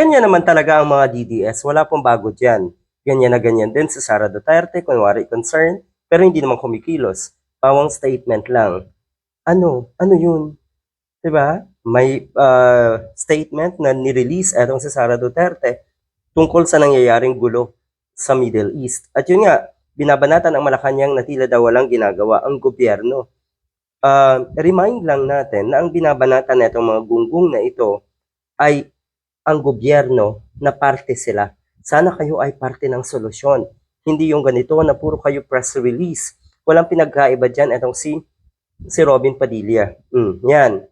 Ganyan naman talaga ang mga DDS, wala pong bago dyan. Ganyan na ganyan din sa Sara Duterte, kunwari concern, pero hindi naman kumikilos. Bawang statement lang. Ano yun? 'Di ba? May statement na nirelease etong si Sara Duterte tungkol sa nangyayaring gulo sa Middle East. At yun nga, binabanatan ang Malacanang na tila daw walang ginagawa ang gobyerno. Remind lang natin na ang binabanatan na itong mga gunggong na ito ay ang gobyerno na parte sila. Sana kayo ay parte ng solusyon. Hindi yung ganito na puro kayo press release. Walang pinagkaiba dyan itong si Robin Padilla. Yan.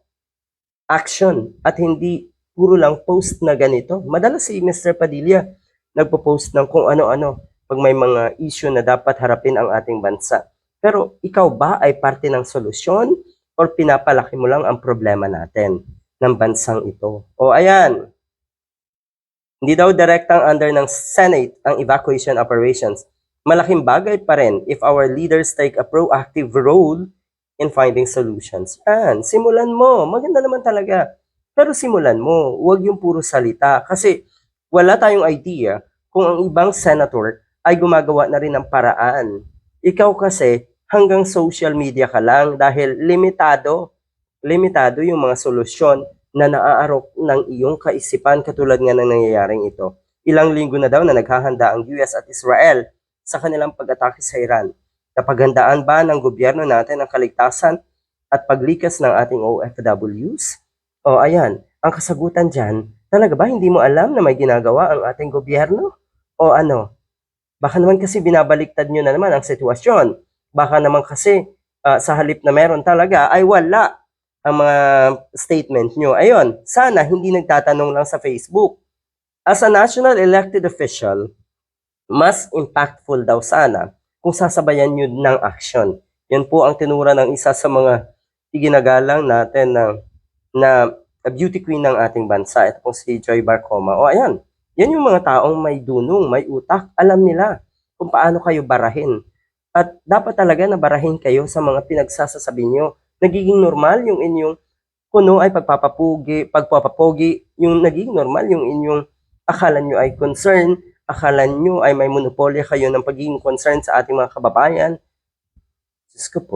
Action at hindi puro lang post na ganito. Madalas si Mr. Padilla nagpo-post ng kung ano-ano pag may mga issue na dapat harapin ang ating bansa. Pero ikaw ba ay parte ng solusyon or pinapalaki mo lang ang problema natin ng bansang ito? O ayan, hindi daw direktang under ng Senate ang evacuation operations. Malaking bagay pa rin if our leaders take a proactive role in finding solutions. Yan, simulan mo. Maganda naman talaga. Pero simulan mo, huwag yung puro salita. Kasi wala tayong idea kung ang ibang senator ay gumagawa na rin ng paraan. Ikaw kasi hanggang social media ka lang dahil limitado yung mga solusyon na naaarok ng iyong kaisipan katulad nga ng nangyayaring ito. Ilang linggo na daw na naghahanda ang US at Israel sa kanilang pag-atake sa Iran. Napaghandaan ba ng gobyerno natin ang kaligtasan at paglikas ng ating OFWs? O ayan, ang kasagutan dyan, talaga ba hindi mo alam na may ginagawa ang ating gobyerno? O ano? Baka naman kasi binabaliktad nyo na naman ang sitwasyon. Baka naman kasi sa halip na meron talaga ay wala ang mga statement nyo. Ayun, sana hindi nagtatanong lang sa Facebook. As a national elected official, mas impactful daw sana kung sasabayan nyo ng action. Yan po ang tinura ng isa sa mga iginagalang natin na beauty queen ng ating bansa. Ito pong si Joy Barcoma. O ayan, yan yung mga taong may dunong, may utak. Alam nila kung paano kayo barahin. At dapat talaga na barahin kayo sa mga pinagsasasabi nyo. Nagiging normal yung inyong kuno ay pagpapapogi, yung nagiging normal yung inyong akala nyo ay concern, akala nyo ay may monopolya kayo ng pagiging concern sa ating mga kababayan. Diyos ko po.